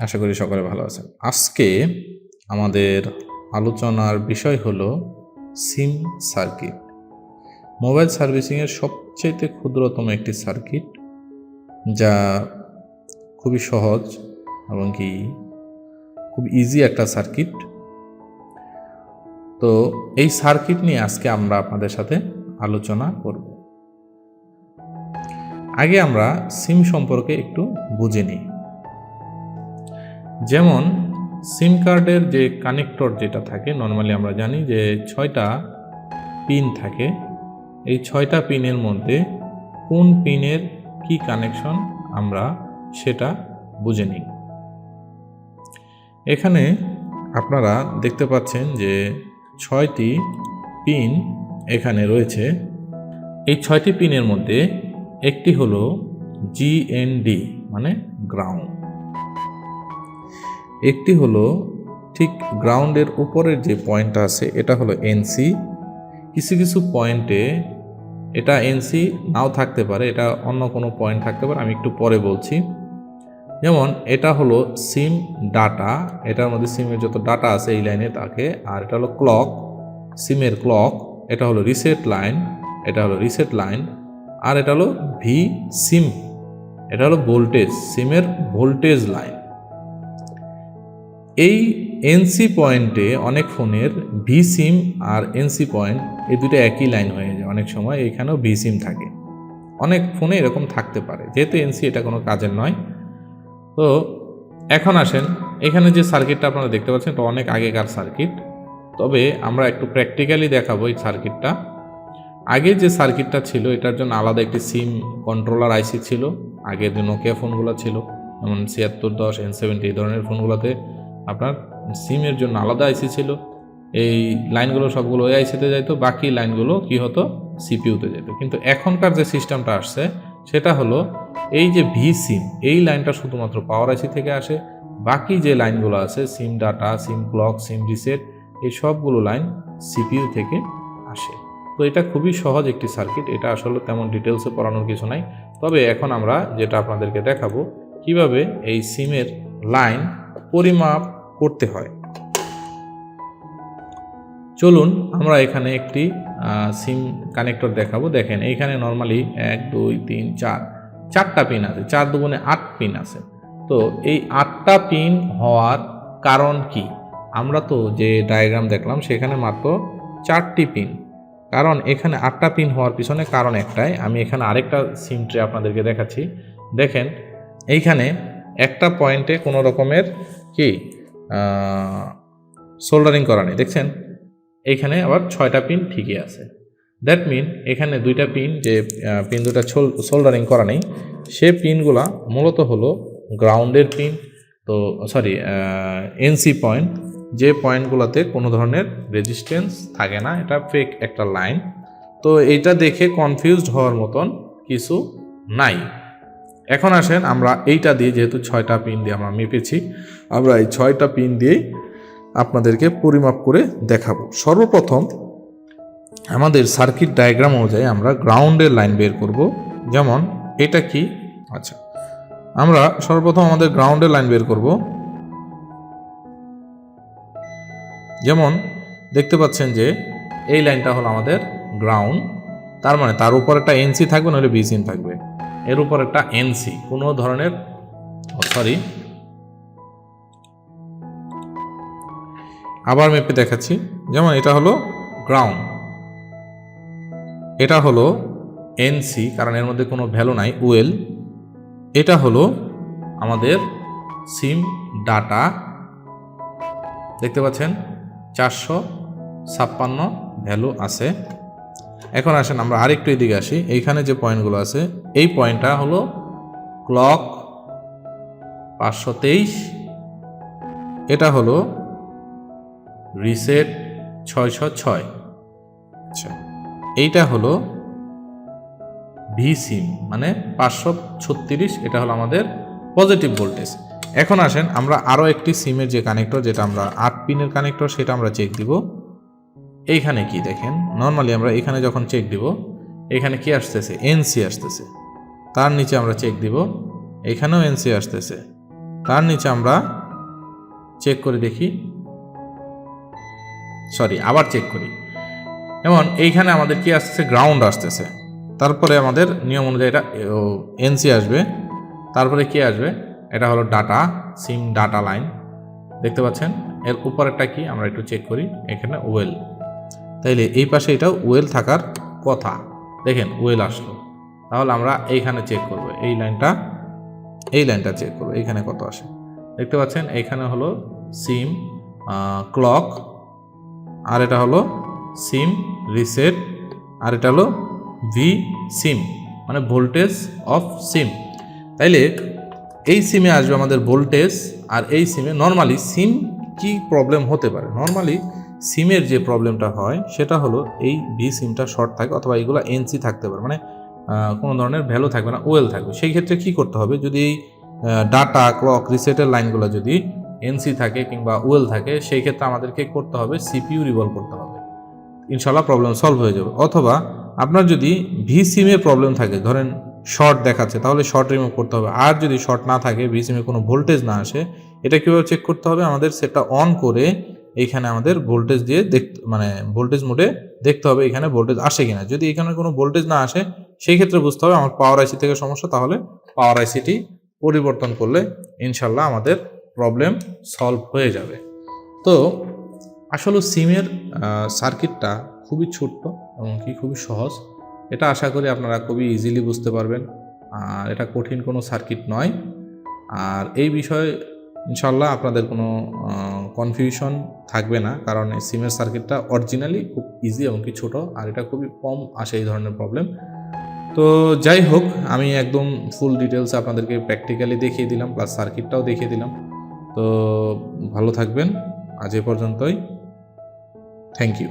আশা করি সকলে ভালো আছেন। আজকে আমাদের আলোচনার বিষয় হলো সিম সার্কিট। মোবাইল সার্ভিসিংয়ের সবচেয়ে ক্ষুদ্রতম একটি সার্কিট, যা খুবই সহজ এবং কি খুব ইজি একটা সার্কিট। তো এই সার্কিট নিয়ে আজকে আমরা আপনাদের সাথে আলোচনা করব। আগে আমরা সিম সম্পর্কে একটু বুঝে নিই। যেমন সিম কার্ডের যে কানেক্টর যেটা থাকে, নর্মালি আমরা জানি যে 6টা পিন থাকে। এই 6টা পিনের মধ্যে কোন পিনের কি কানেকশন আমরা সেটা বুঝে নিই। এখানে আপনারা দেখতে পাচ্ছেন যে 6টি পিন এখানে রয়েছে। এই 6টি পিনের মধ্যে একটি হলো জিএনডি মানে গ্রাউন্ড, একটি হলো ঠিক গ্রাউন্ডের উপরের যে পয়েন্টটা আছে এটা হলো এনসি। কিছু কিছু পয়েন্টে এটা এনসি নাও থাকতে পারে, এটা অন্য কোনো পয়েন্ট থাকতে পারে, আমি একটু পরে বলছি। যেমন এটা হলো সিম ডাটা, এটার মধ্যে সিমের যত ডাটা আছে এই লাইনে থাকে। আর এটা হলো ক্লক, সিমের ক্লক। এটা হলো রিসেট লাইন, এটা হলো রিসেট লাইন। আর এটা হলো ভি সিম, এটা হলো ভোল্টেজ, সিমের ভোল্টেজ লাইন। এই এনসি পয়েন্টে অনেক ফোনের ভি সিম আর এনসি পয়েন্ট এই দুটো একই লাইন হয়ে যায়। অনেক সময় এখানেও ভি সিম থাকে, অনেক ফোনে এরকম থাকতে পারে। যেহেতু এনসি এটা কোনো কাজের নয়। তো এখন আসেন, এখানে যে সার্কিটটা আপনারা দেখতে পাচ্ছেন এটা অনেক আগেকার সার্কিট, তবে আমরা একটু প্র্যাকটিক্যালি দেখাবো এই সার্কিটটা। আগে যে সার্কিটটা ছিল এটার জন্য আলাদা একটি সিম কন্ট্রোলার আইসি ছিল। আগের যে নোকিয়া ফোনগুলো ছিল, যেমন 7610 N70 এই ধরনের ফোনগুলোতে আপনার সিমের জন্য আলাদা আইসি ছিল। এই লাইনগুলো সবগুলো ওই আইসিতে যেত, বাকি লাইনগুলো কি হতো সিপিইউতে যেত। কিন্তু এখনকার যে সিস্টেমটা আসছে সেটা হলো এই যে ভি সিম, এই লাইনটা শুধুমাত্র পাওয়ার আইসি থেকে আসে। বাকি যে লাইনগুলো আছে সিম ডাটা, সিম ক্লক, সিম রিসেট, এই সবগুলো লাইন সিপিইউ থেকে আসে। তো এটা খুবই সহজ একটি সার্কিট, এটা আসলে তেমন ডিটেলসে পড়ানোর কিছু নাই। তবে এখন আমরা যেটা আপনাদেরকে দেখাবো কিভাবে এই সিমের লাইন পরিমাপ করতে হয়। চলুন আমরা এখানে একটি সিম কানেক্টর দেখাবো। দেখেন এইখানে নর্মালি 1 2 3 4 4টা পিন আছে, 4 দুগুণে 8 পিন আছে। তো এই 8টা পিন হওয়ার কারণ কি? আমরা তো যে ডায়াগ্রাম দেখলাম সেখানে মাত্র 4টি পিন, কারণ এখানে 8টা পিন হওয়ার পিছনে কারণ একটাই। আমি এখানে আরেকটা সিম ট্রে আপনাদেরকে দেখাচ্ছি। দেখেন এইখানে একটা পয়েন্টে কোনো রকমের কি সোল্ডারিং করা নেই, দেখছেন? এইখানে আবার 6টা পিন ঠিকই আছে। দ্যাট মিন এখানে 2টা পিন, যে পিন দুটা সোল্ডারিং করা নেই, সে পিনগুলা মূলত হলো গ্রাউন্ডের পিন। তো সরি, এনসি পয়েন্ট, যে পয়েন্টগুলোতে কোনো ধরনের রেজিস্ট্যান্স থাকে না, এটা ফেক একটা লাইন। তো এইটা দেখে কনফিউজড হওয়ার মতন কিছু নাই। এখন আসেন আমরা এইটা দিয়ে, যেহেতু 6টা পিন দিয়ে আমরা মেপেছি, আমরা এই 6টা পিন দিয়েই আপনাদেরকে পরিমাপ করে দেখাবো। সর্বপ্রথম আমাদের সার্কিট ডায়াগ্রাম অনুযায়ী আমরা গ্রাউন্ডের লাইন বের করব। যেমন এটা কি, আচ্ছা, আমরা সর্বপ্রথম আমাদের গ্রাউন্ডের লাইন বের করব। যেমন দেখতে পাচ্ছেন যে এই লাইনটা হলো আমাদের গ্রাউন্ড, তার মানে তার উপর একটা এনসি থাকবে, নাহলে বি সিম থাকবে। এর উপর একটা এনসি, কোনো ধরনের আবার মেপে দেখাচ্ছি। যেমন এটা হলো গ্রাউন্ড, এটা হলো এনসি, কারণ এর মধ্যে কোনো ভ্যালু নাই, ওয়েল। এটা হলো আমাদের সিম ডাটা, দেখতে পাচ্ছেন 456 ভ্যালু আছে। এখন আসেন আমরা আরেকটু এদিকে আসি। এইখানে যে পয়েন্টগুলো আছে, এই পয়েন্টটা হলো ক্লক 523, এটা হলো রিসেট 606, আচ্ছা, এইটা হলো ভি সিম মানে 536, এটা হলো আমাদের পজিটিভ ভোল্টেজ। এখন আসেন আমরা আরও একটি সিমের যে কানেক্টর, যেটা আমরা 8 পিনের কানেক্টর, সেটা আমরা চেক দিব। এইখানে কি দেখেন, নর্মালি আমরা এখানে যখন চেক দিব, এখানে কি আসতেছে, এনসি আসতেছে। তার নিচে আমরা চেক দিব, এখানেও এনসি আসতেছে। তার নিচে আমরা চেক করে দেখি, আবার চেক করি। যেমন এইখানে আমাদের কি আসতেছে, গ্রাউন্ড আসতেছে, তারপরে আমাদের নিয়ম অনুযায়ী এটা এনসি আসবে, তারপরে কি আসবে, এটা হলো ডাটা, সিম ডাটা লাইন দেখতে পাচ্ছেন। এর উপরেরটা কি আমরা একটু চেক করি, এখানে ওয়েল, তাইলে এই পাশে এটা ওয়েল থাকার কথা, দেখেন ওয়েল আসলো। তাহলে আমরা এইখানে চেক করব, এই লাইনটা চেক করব, এইখানে কত আসে দেখতে পাচ্ছেন। এইখানে হলো সিম ক্লক, আর এটা হলো সিম রিসেট, আর এটা হলো ভি সিম মানে ভোল্টেজ অফ সিম। তাইলে এই সিমে আসবে আমাদের ভোল্টেজ, আর এই সিমে নর্মালি সিম কি প্রবলেম হতে পারে, নর্মালি সিমের যে প্রবলেমটা হয় সেটা হলো এই ভি সিমটা শর্ট থাকে, অথবা এইগুলো এনসি থাকতে পারে, মানে কোনো ধরনের ভ্যালু থাকবে না, ওয়েল থাকবে। সেই ক্ষেত্রে কি করতে হবে, যদি এই ডাটা ক্লক রিসেটের লাইনগুলো যদি এনসি থাকে কিংবা ওয়েল থাকে, সেই ক্ষেত্রে আমাদেরকে করতে হবে সিপিইউ রিভলভ করতে হবে, ইনশাল্লাহ প্রবলেম সলভ হয়ে যাবে। অথবা আপনার যদি ভি সিমের প্রবলেম থাকে, ধরেন শর্ট দেখাচ্ছে, তাহলে শর্ট রিমুভ করতে হবে। আর যদি শর্ট না থাকে, ভি সিমে কোনো ভোল্টেজ না আসে, এটা কীভাবে চেক করতে হবে, আমাদের সেটটা অন করে এইখানে আমাদের ভোল্টেজ দিয়ে মানে ভোল্টেজ মোডে দেখতে হবে এখানে ভোল্টেজ আসে কিনা। যদি এখানে কোনো ভোল্টেজ না আসে, সেই ক্ষেত্রে বুঝতে হবে আমার পাওয়ার আইসি থেকে সমস্যা, তাহলে পাওয়ার আইসিটি পরিবর্তন করলে ইনশাল্লাহ আমাদের প্রবলেম সলভ হয়ে যাবে। তো আসলে সিমের সার্কিটটা খুবই ছোট্ট এবং কি খুবই সহজ, এটা আশা করি আপনারা খুবই ইজিলি বুঝতে পারবেন, আর এটা কঠিন কোনো সার্কিট নয়। আর এই বিষয়ে ইনশাল্লাহ আপনাদের কোনো কনফিউশন থাকবে না, কারণ এই সিমের সার্কিটটা অরিজিনালি খুব ইজি এবং কি ছোটো, আর এটা খুবই কম আসে এই ধরনের প্রবলেম। তো যাই হোক, আমি একদম ফুল ডিটেলস আপনাদেরকে প্র্যাকটিক্যালি দেখিয়ে দিলাম, প্লাস সার্কিটটাও দেখিয়ে দিলাম। তো ভালো থাকবেন, আজ এ পর্যন্তই, থ্যাংক ইউ।